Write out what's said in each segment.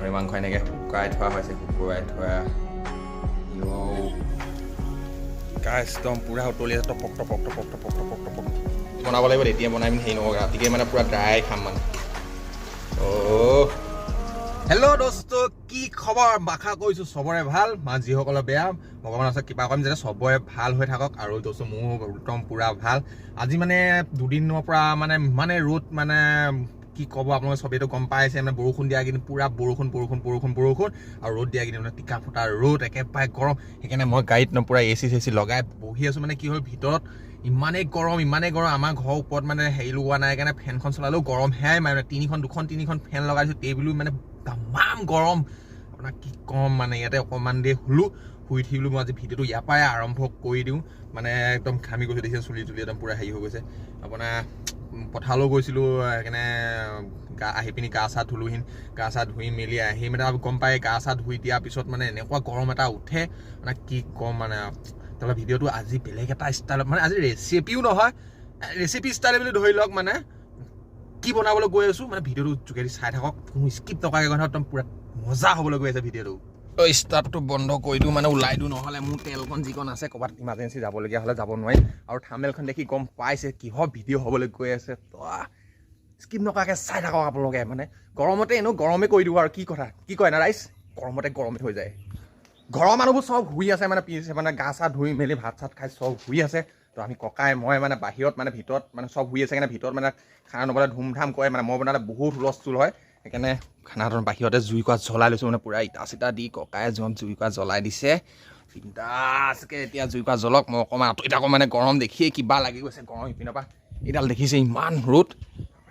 গাহৰি মাংস এনেকৈ শুকুৱাই থোৱা হৈছে গাইছ একদম পূৰা উতলি আছে টপক বনাব লাগিব এতিয়া বনাই পিনি হেৰি নহ'ব ৰাতিকৈ মানে পূৰা ড্ৰাই খাম মানে হেল্ল' দোস্ত কি খবৰ আশা কৰিছোঁ চবৰে ভাল যিসকলে বেয়া ভগৱান আছে কিবা কৰিম যাতে চবৰে ভাল হৈ থাকক আৰু দোস্ত মোৰ একদম পূৰা ভাল আজি মানে দুদিনৰ পৰা মানে ৰ'দ মানে কি ক'ব আপোনালোকে চবেইতো গম পাইছে মানে বৰষুণ দিয়া কিন্তু পূৰা বৰষুণ আৰু ৰ'দ দিয়া কিন্তু মানে টিকা ফটা ৰ'দ একেবাৰে গৰম সেইকাৰণে মই গাড়ীত পূৰা এচি চেচি লগাই বহি আছোঁ মানে কি হ'ল ভিতৰত ইমানেই গৰম আমাৰ ঘৰৰ ওপৰত মানে হেৰি লগোৱা নাই কাৰণে ফেনখন চলালেও গৰম সেয়াই মানে তিনিখন ফেন লগাইছোঁ টেবুলো মানে তামাম গৰম আপোনাক কি ক'ম মানে ইয়াতে অকণমান দেৰি শুই উঠিলোঁ মই আজি ভিডিঅ'টো ইয়াৰ পৰাই আৰম্ভ কৰি দিওঁ মানে একদম ঘামি গৈছোঁ দেখিছে চুলি একদম পূৰা হেৰি হৈ গৈছে আপোনাৰ পথাৰলৈ গৈছিলোঁ সেইকাৰণে আহি পিনি গা চা ধুই মেলি আহি মানে গম পায় গা চা ধুই দিয়াৰ পিছত মানে এনেকুৱা গৰম এটা উঠে মানে কি ক'ম মানে তাৰপৰা ভিডিঅ'টো আজি বেলেগ এটা ষ্টাইলত মানে আজি ৰেচিপিও নহয় ৰেচিপি ষ্টাইল বুলি ধৰি লওক মানে কি বনাবলৈ গৈ আছোঁ মানে ভিডিঅ'টো যোগেদি চাই থাকক কোনো স্কিপ নকৰাকৈ একদম পূৰা মজা হ'বলৈ গৈ আছে ভিডিঅ'টো ষ্টাৰ্টটো বন্ধ কৰি দিওঁ মানে ওলাই দিওঁ নহ'লে মোৰ তেলকণ যিকণ আছে ক'ৰবাত ইমাৰ্জেঞ্চি যাবলগীয়া হ'লে যাব নোৱাৰিম আৰু থাম্বনেইলখন দেখি গম পাইছে কিহৰ ভিডিঅ' হ'বলৈ গৈ আছে তো স্কিপ নকৰাকৈ চাই থাকক আপোনালোকে মানে গৰমতে এনেও গৰমে কৰি দিব আৰু কি কয় না ৰাইজ গৰমতে হৈ যায় ঘৰৰ মানুহবোৰ চব শুই আছে মানে পিছে মানে গা চা ধুই মেলি ভাত চাত খাই চব শুই আছে তো আমি ককাই মই মানে বাহিৰত মানে ভিতৰত মানে চব শুই আছে কাৰণে ভিতৰত মানে খানা নবনালে ধুমধাম কৰে মানে মই বনালে বহুত হুলস্থুল হয় সেইকাৰণে খানাটো বাহিৰতে জুইকুৰা জ্বলাই লৈছোঁ মানে পূৰা ইটা চিটা দি ককাই জুইকুৰা জ্বলাই দিছে বিন্দাছকৈ এতিয়া জুইকুৰা জ্বলক মই অকণমান আঁতৰি আকৌ মানে গৰম দেখিয়ে কিবা লাগি গৈছে গৰম ইপিনৰ পৰা এইডাল দেখিছে ইমান ৰ'দ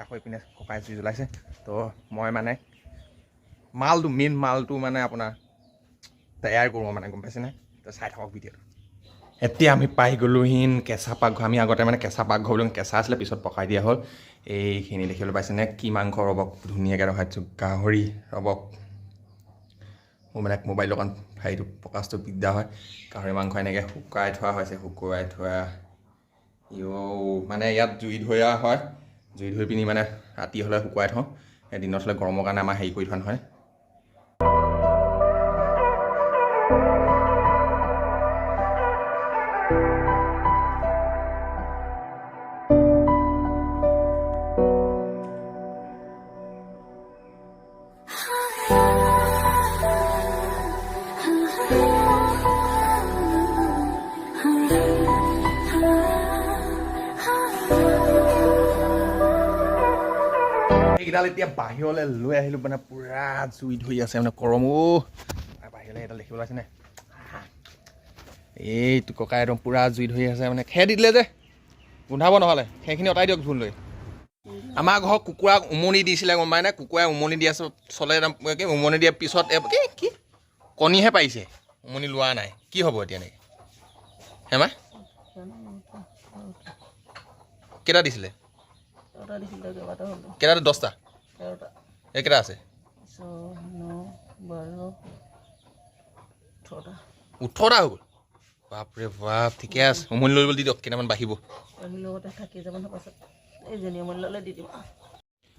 আকৌ ইপিনে ককাই জুই জ্বলাইছে তো মই মানে মেইন মালটো মানে আপোনাৰ তৈয়াৰ কৰোঁ মানে গম পাইছেনে তো চাই থাকক ভিডিঅ'টো এতিয়া আমি পাই গ'লোহিন কেঁচা পাকঘৰ আমি আগতে মানে কেঁচা পাকঘৰ বুলি কেঁচা আছিলে পিছত পকাই দিয়া হ'ল এইখিনি দেখিবলৈ পাইছেনে কি মাংস ৰ'বক ধুনীয়াকৈ ৰখাইছোঁ গাহৰি ৰ'বক মোৰ মানে মোবাইল অকণ হেৰিটো প্ৰকাশটো দিগদাৰ হয় গাহৰি মাংস এনেকৈ শুকুৱাই থোৱা হৈছে মানে ইয়াত জুই ধৰা হয় জুই ধৰি পিনি মানে ৰাতি হ'লে শুকুৱাই থওঁ দিনত হ'লে গৰমৰ কাৰণে আমাৰ হেৰি কৰি থোৱা নহয় এইডাল এতিয়া বাহিৰলৈ লৈ আহিলোঁ মানে পূৰা জুই ধৰি আছে মানে গৰমো বাহিৰলৈ এডাল দেখিবলৈ পাইছেনে এইটো ককাই একদম পূৰা জুই ধৰি আছে মানে খেৰ দি দিলে যে গোন্ধাব নহ'লে সেইখিনি অঁতাই দিয়ক জোল লৈ আমাৰ ঘৰত কুকুৰাক উমনি দিছিলে গম পায়নে কুকুৰাই উমনি দি আছে চলে কি উমনি দিয়াৰ পিছত কি কণীহে পাৰিছে উমনি লোৱা নাই কি হ'ব এতিয়া এনেকৈ হেমা কেইটা দিছিলে কেইটা 10টা এইকেইটা আছে 18টা হৈ গ'ল বাপৰে বাপ ঠিকে আছে উমনি লৈ দি দিয়ক কেইটামান বাঢ়িব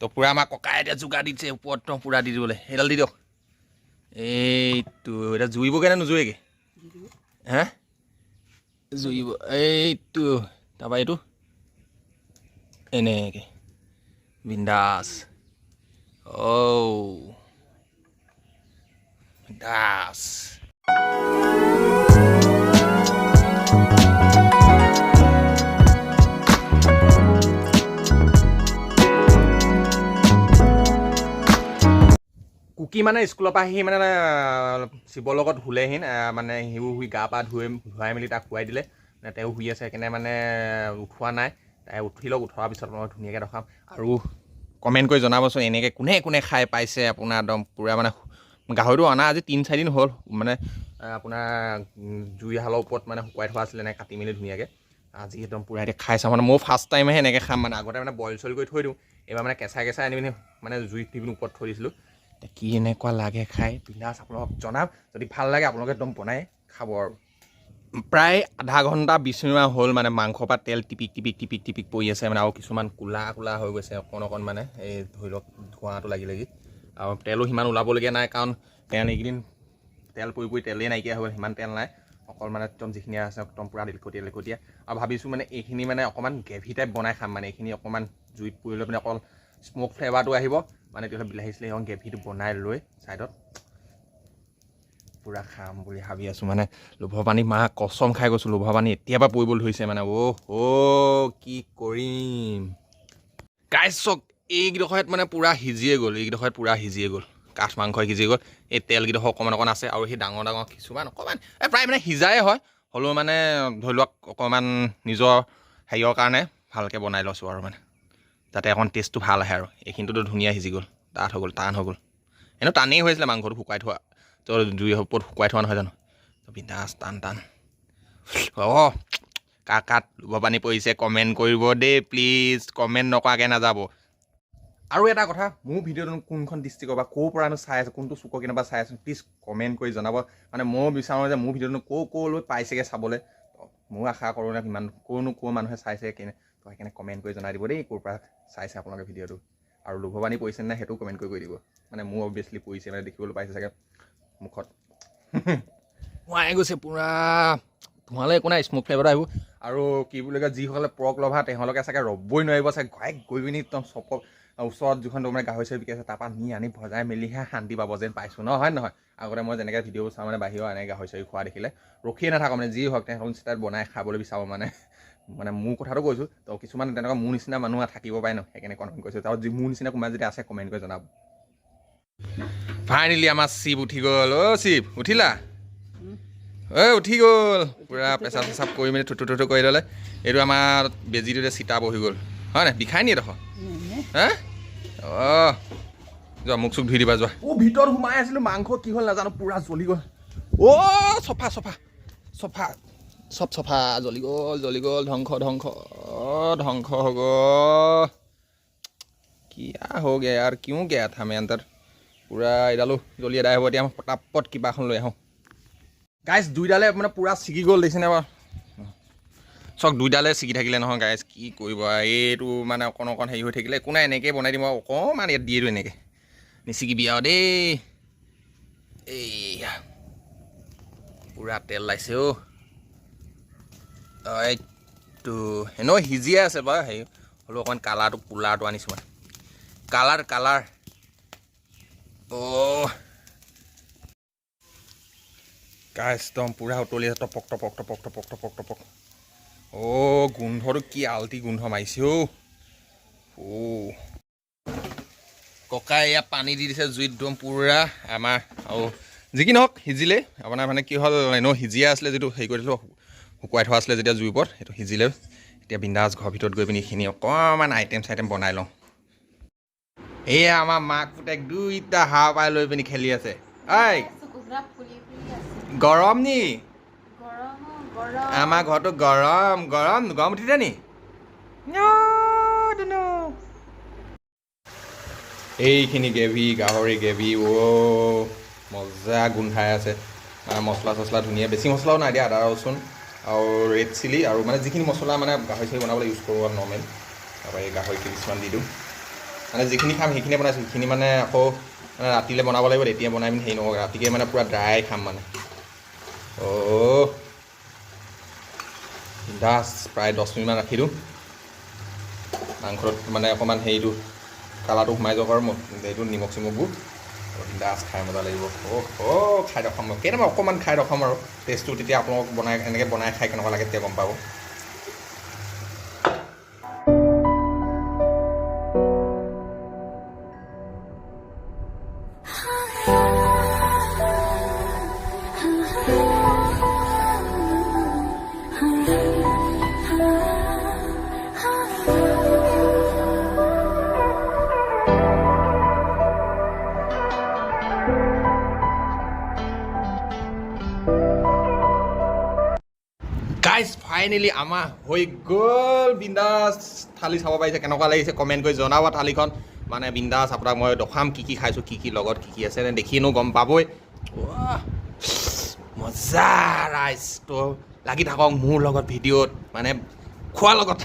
তো পূৰা আমাৰ ককাই এতিয়া যোগাৰ দিছে ওপৰত পূৰা দি দিবলৈ সেইডাল দি দিয়ক এইটো এতিয়া জুইবগৈ নে নোজুৱেগৈ হে জুইব এইটো তাৰপৰা এইটো এনেকৈ বিন্দাছ বিন্দাছ কুকি মানে স্কুলৰ পৰা আহি মানে শিৱৰ লগত শুলেহি মানে সিও শুই গা পা ধুৱাই মেলি তাক শুৱাই দিলে মানে তেওঁ শুই আছে সেইকাৰণে মানে উঠোৱা নাই তাই উঠি লওক উঠোৱাৰ পিছত মই ধুনীয়াকৈ ৰখাম আৰু কমেণ্ট কৰি জনাবচোন এনেকৈ কোনে খাই পাইছে আপোনাৰ একদম পূৰা মানে গাহৰিটো অনা আজি 3-4 দিন হ'ল মানে আপোনাৰ জুইশালৰ ওপৰত মানে শুকুৱাই থোৱা আছিলে এনেকৈ কাটি মেলি ধুনীয়াকৈ আজি একদম পূৰা এতিয়া খাই চাওঁ মানে মোৰ ফাৰ্ষ্ট টাইমহে এনেকৈ খাম মানে আগতে মানে বইল চইল কৰি থৈ দিওঁ এইবাৰ মানে কেঁচাই আনি পিনি মানে জুইত দি পিনি ওপৰত থৈ দিছিলোঁ কি এনেকুৱা লাগে খাই বিন্দাছ আপোনালোকক জনাম যদি ভাল লাগে আপোনালোকে একদম বনাই খাব আৰু প্ৰায় আধা ঘণ্টা 20 মিনিটমান হ'ল মানে মাংসৰ পৰা তেল টিপিক পৰি আছে মানে আৰু কিছুমান কোলা হৈ গৈছে অকণ মানে এই ধৰি লওক ধোঁৱাটো লাগি আৰু তেলো সিমান ওলাবলগীয়া নাই কাৰণ তেল এইকেইদিন তেল পৰি তেলেই নাইকিয়া হৈ গ'ল সিমান তেল নাই অকল মানে একদম যিখিনি আছে একদম পূৰা লিকটীয়া আৰু ভাবিছোঁ মানে এইখিনি মানে অকণমান গ্ৰেভি টাইপ বনাই খাম মানে এইখিনি অকণমান জুইত পুৰি লৈ মানে অকল স্ম'ক ফ্লেভাৰটো আহিব মানে তেতিয়া বিলাহী চিলাহী অকণ গ্ৰেভিটো বনাই লৈ ছাইডত পূৰা খাম বুলি ভাবি আছোঁ মানে লোভৰ পানী মা কচম খাই গৈছোঁ লোভৰ পানী এতিয়াৰ পৰা পৰিবলৈ ধৰিছে মানে কি কৰিম গাইজ চক এইকেইডোখৰত মানে পূৰা সিজিয়ে গ'ল কাঠ মাংস সিজি গ'ল এই তেলকেইডোখৰ অকণমান আছে আৰু সেই ডাঙৰ কিছুমান অকণমান প্ৰায় মানে সিজায়ে হয় হ'লেও মানে ধৰি লওক অকণমান নিজৰ হেৰিয়ৰ কাৰণে ভালকৈ বনাই লৈছোঁ আৰু মানে যাতে অকণ টেষ্টটো ভাল আহে আৰু এইখিনিতো ধুনীয়া সিজি গ'ল টান হৈ গ'ল এনেও টানেই হৈছিলে মাংসটো শুকাই থোৱা তো জুইৰ ওপৰত শুকুৱাই থোৱা নহয় জানো বিন্দাছ টান কাকাত লোভৰ পানী পৰিছে কমেণ্ট কৰিব দেই প্লিজ কমেণ্ট নকৰাকৈ নাযাব আৰু এটা কথা মোৰ ভিডিঅ'টো কোনখন ডিষ্ট্ৰিক্টৰ বা ক'ৰ পৰানো চাই আছে কোনটো চুকৰ কেনেবা চাই আছোঁ প্লিজ কমেণ্ট কৰি জনাব মানে মই বিচাৰোঁ যে মোৰ ভিডিঅ'টো ক'লৈ পাইছেগৈ চাবলৈ ময়ো আশা কৰোঁ নে কিমান ক'ৰ মানুহে চাইছে কেনে তো সেইকাৰণে কমেণ্ট কৰি জনাই দিব দেই ক'ৰ পৰা চাইছে আপোনালোকে ভিডিঅ'টো আৰু লোভৰ পানী পৰিছে নে সেইটোও কমেণ্ট কৰি দিব মানে মোৰ অবভিয়াছলি পৰিছে মানে দেখিবলৈ পাইছে চাগে মুখত হোৱাই গৈছে পূৰা তোমালৈ একো নাই স্ম'ক ফ্লেভাৰটো আহিব আৰু কি বুলি কয় যিসকলে পৰ্ক লভাৰ তেওঁলোকে চাগে ৰ'বই নোৱাৰিব চাগে ঘাইক গৈ পিনি একদম চপক ওচৰত যিখন মানে গাহৰি চাহৰি বিকাইছে তাৰপৰা নি আনি ভজাই মেলিহে শান্তি পাব যেন পাইছোঁ হয় নহয় আগতে মই যেনেকৈ ভিডিঅ' চাওঁ মানে বাহিৰৰ এনেকৈ গাহৰি চাহৰি খোৱা দেখিলে ৰখিয়ে নাথাকোঁ মানে যি হওক তেওঁলোকে তাত বনাই খাবলৈ বিচাৰোঁ মানে মোৰ কথাটো কৈছোঁ তো কিছুমান তেনেকুৱা মোৰ নিচিনা মানুহ থাকিব পাৰে ন সেইকাৰণে কমেণ্ট কৰিছোঁ আৰু মোৰ নিচিনা কোনোবা যদি আছে কমেণ্ট কৰি জনাব ফাইনেলি আমাৰ শিৱ উঠি গ'ল শিৱ উঠিলা উঠি গ'ল পূৰা পেচাব চেচাব কৰি মেলি থুটু কৰি ল'লে এইটো আমাৰ বেজীটোতে চিতা বহি গ'ল হয় নাই বিষাই নি এডোখৰ হা যোৱা মুখ চুখ ধুই দিবা যোৱা ভিতৰত সোমাই আছিলোঁ মাংস কি হ'ল নাজানো পূৰা জ্বলি গ'ল চফা জ্বলি গ'ল ধ্বংস হৈ গ'ল কিয়া হৈ গে यार क्यों गया था मैं अंदर পূৰা এডালো জ্বলি এদাই হ'ব এতিয়া পটাপট কিবা এখন লৈ আহোঁ গাইজ দুইডালে মানে পূৰা ছিগি গ'ল দেখিছেনে বাৰু চক দুইডালে ছিগি থাকিলে নহয় গাইজ কি কৰিব এইটো মানে অকণ হেৰি হৈ থাকিলে একো নাই এনেকৈ বনাই দিম আৰু অকণমান ইয়াত দিয়ে দিওঁ এনেকৈ নিছিগিবি আৰু দেই এইয়া পূৰা তেল লাইছে এইটো এনেও সিজিয়ে আছে বাৰু হেৰি হ'লেও অকণমান কালাৰটো কুলাৰটো আনিছোঁ মানে কালাৰ গাইজ একদম পূৰা উতলি আছে টপক গোন্ধটো কি আল্টি গোন্ধ মাৰিছে ককাই এয়া পানী দি দিছে জুইত একদম পূৰা আমাৰ আৰু যি কি নহওক সিজিলে আপোনাৰ মানে কি হ'ল এনেও সিজিয়ে আছিলে যিটো হেৰি কৰি দিলোঁ শুকুৱাই থোৱা আছিলে যেতিয়া জুইৰ ওপৰত সেইটো সিজিলে এতিয়া বিন্দাছ ঘৰৰ ভিতৰত গৈ পিনি এইখিনি অকণমান আইটেম বনাই লওঁ এয়া আমাৰ মাক পুতেক দুইটা হাৱা পাই লৈ পিনি খেলি আছে গৰম নি আমাৰ ঘৰটো গৰম উঠিছে নি এইখিনি গ্ৰেভি গাহৰি গ্ৰেভি মজা গোন্ধাই আছে মানে মছলা চছলা ধুনীয়া বেছি মছলাও নাই দিয়া আদা ৰচুন আৰু ৰেড চিলি আৰু মানে যিখিনি মছলা মানে গাহৰি চাহৰি বনাবলৈ ইউজ কৰোঁ আৰু নৰ্মেল তাৰপৰা এই গাহৰি কিছুমান দি দিওঁ মানে যিখিনি খাম সেইখিনিয়ে বনাইছোঁ সেইখিনি মানে আকৌ মানে ৰাতিলৈ বনাব লাগিব তেতিয়া বনাই পিনি হেৰি নকৰোঁ ৰাতিকৈ মানে পূৰা ড্ৰাই খাম মানে প্ৰায় 10 মিনিটমান ৰাখি দিওঁ মাংসত মানে অকণমান হেৰিটো কালাৰটো সোমাই যাওক আৰু এইটো নিমখ চিমখবোৰ বিন্দাছ খাই মজা লাগিব খাই ৰখাম কেতিয়াবা অকণমান খাই ৰখাম আৰু টেষ্টটো তেতিয়া আপোনালোক এনেকৈ বনাই খাই কেনেকুৱা লাগে তেতিয়া গম পাব গাইজ ফাইনেলি আমাৰ হৈ গ'ল বিন্দাছ থালি চাব পাৰিছে কেনেকুৱা লাগিছে কমেণ্ট কৰি জনাব থালিখন মানে বিন্দাছ আপোনাক মই দেখাম কি খাইছোঁ কি লগত কি আছে দেখিনো গম পাবই মজা ৰাইজ তো লাগি থাকক মোৰ লগত ভিডিঅ'ত মানে খোৱাৰ লগত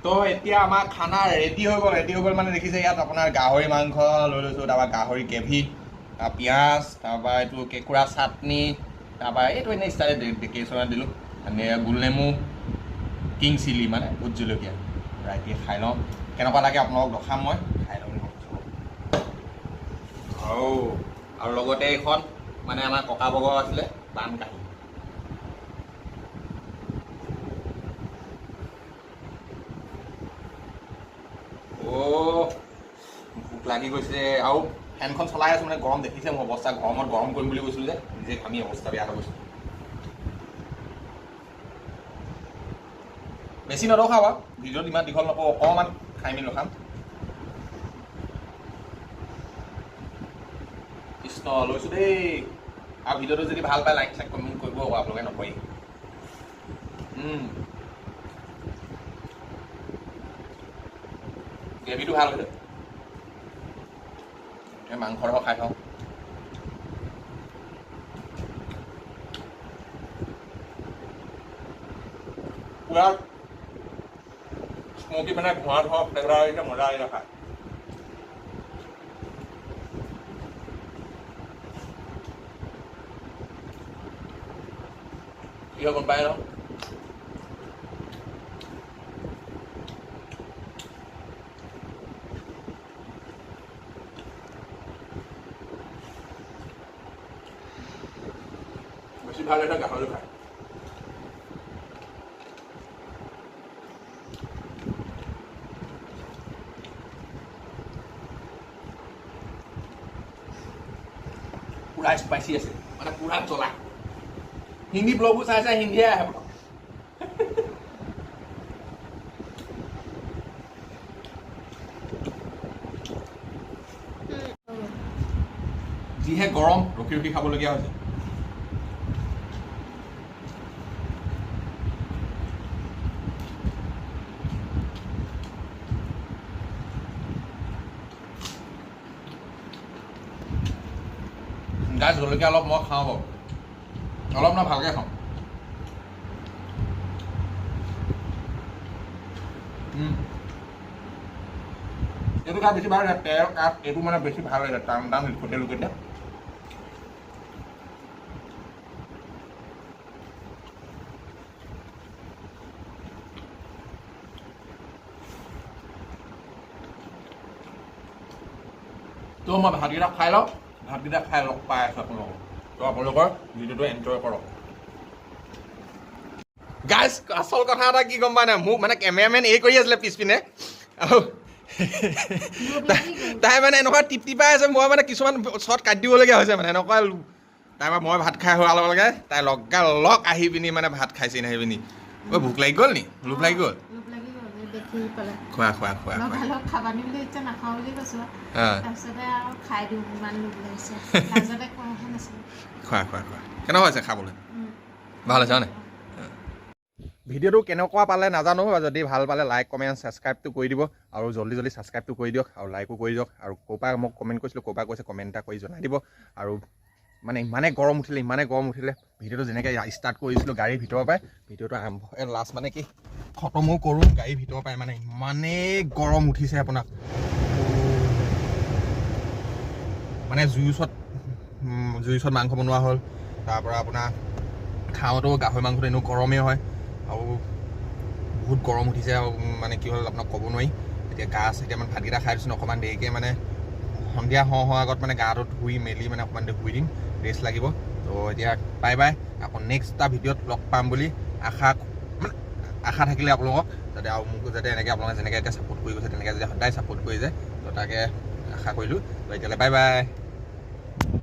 তো এতিয়া আমাৰ খানা ৰেডি হৈ গ'ল মানে দেখিছে ইয়াত আপোনাৰ গাহৰি মাংস লৈ লৈছোঁ, তাৰপৰা গাহৰি গ্ৰেভি, পিঁয়াজ, তাৰপৰা এইটো কেঁকুৰা চাটনি, তাৰপৰা এইটো এনেই ষ্টাইল ডেকৰেশ্যনত দিলোঁ, গোলনেমু, কিং চিলি মানে ভোট জলকীয়া। এতিয়া খাই লওঁ কেনেকুৱা লাগে আপোনালোকক দেখাম মই, খাই লওঁ। আৰু লগতে এইখন মানে আমাৰ ককা বগৰ আছিলে বান কাহি। ভোক লাগি গৈছে আৰু ফেনখন চলাই আছোঁ মানে গৰম দেখিছে মোৰ অৱস্থা, গৰমত গৰম কৰিম বুলি কৈছিলোঁ যে নিজে ঘামি অৱস্থা বেয়া হৈ গৈছে। বেছি নৰখাওঁ বাৰু, ভিডিঅ'ত ইমান দীঘল নকওঁ, অকণমান খাই মেলি ৰখাম। কৃষ্ণ লৈছোঁ দেই। আৰু ভিডিঅ'টো যদি ভাল পায় লাইক চাইক কমেণ্ট কৰিব আকৌ, আপোনালোকে নকৰি। গ্ৰেভিটো ভাল হৈছে, মাংসৰ লগত খাই থওঁ। পুৰা স্মকি মানে ধোঁৱা ফ্লেভাৰ আহিছে, মজা আহিছে খাই। কি হয় গম পাই ন? বেছি ভাল হৈছে গাহৰি খাই। পুৰা স্পাইচি আছে, মানে পুৰা জ্বলা। হিন্দী ব্লগবোৰ চাই হিন্দীয়ে আহে। যিহে গৰম, ৰখি ৰখি খাবলগীয়া হৈছে। গাইছ জলকীয়া অলপ মই খাওঁ বাৰু, অলপ না ভালকৈ খাওঁ। এইটো খাই বেছি ভাল লাগে, তেল কাঠ এইটো মানে বেছি ভাল লাগে, টান টান হোটেল লোকেতে। তো মই ভাতকেইটা খাই লওঁ, ভাতকেইটা খাই লগ পাই আছোঁ আপোনালোকক। তো আপোনালোকৰ ভিডিঅ'টো এনজয় কৰক। গাইজ আচল কথা এটা কি গম পাই নাই, মোক মানে কেমেৰামেন এই কৰি আছিলে পিছপিনে, আৰু তাই মানে এনেকুৱা টিপাই আছে, মই মানে কিছুমান শ্বৰ্ট কাটি দিবলগীয়া হৈছে মানে এনেকুৱা। তাৰপৰা মই ভাত খাই হোৱাৰ লগে লগে তাই লগ আহি পিনি মানে ভাত খাইছে আহি পিনি। ঐ ভোক লাগি গ'ল নি? লোভ লাগি গ'ল? খোৱা খোৱা খোৱা খোৱা খোৱা খোৱা। কেনেকুৱা হৈছে খাবলৈ? ভাল হৈছে মানে? ভিডিঅ'টো কেনেকুৱা পালে নাজানো, যদি ভাল পালে লাইক কমেণ্ট ছাবস্ক্ৰাইবটো কৰি দিব, আৰু জল্দি জল্দি ছাবস্ক্ৰাইবটো কৰি দিয়ক, আৰু লাইকো কৰি দিয়ক। আৰু ক'ৰপৰা মোক কমেণ্ট কৰিছিলোঁ, ক'ৰপৰা কৈছে কমেণ্ট এটা কৰি জনাই দিব। আৰু মানে ইমানেই গৰম উঠিলে ভিডিঅ'টো যেনেকৈ ষ্টাৰ্ট কৰিছিলোঁ গাড়ীৰ ভিতৰৰ পৰাই, ভিডিঅ'টো আৰম্ভ লাষ্ট মানে কি খতমো কৰোঁ গাড়ীৰ ভিতৰৰ পৰাই, মানে ইমানেই গৰম উঠিছে আপোনাক। মানে জুইৰ ওচৰত মাংস বনোৱা হ'ল, তাৰপৰা আপোনাৰ খাওঁতেও গাহৰি মাংসটো এনেও গৰমেই হয়, আৰু বহুত গৰম উঠিছে। আৰু মানে কি হ'ল আপোনাক ক'ব নোৱাৰি। এতিয়া মানে ভাতকেইটা খাই দিছোঁ, অকণমান দেৰিকৈ মানে সন্ধিয়া হোৱাৰ আগত মানে গাটো ধুই মেলি মানে অকণমান দেৰি শুই দিম, ৰেষ্ট লাগিব। তো এতিয়া বাই বাই, আকৌ নেক্সট এটা ভিডিঅ'ত লগ পাম বুলি আশা থাকিলে আপোনালোকক, যাতে আৰু মোক যাতে এনেকৈ আপোনালোকে যেনেকৈ এতিয়া ছাপোৰ্ট কৰি গৈছে তেনেকৈ যাতে সদায় ছাপোৰ্ট কৰি যায়, তো তাকে আশা কৰিলোঁ। তো এতিয়ালৈ বাই বাই।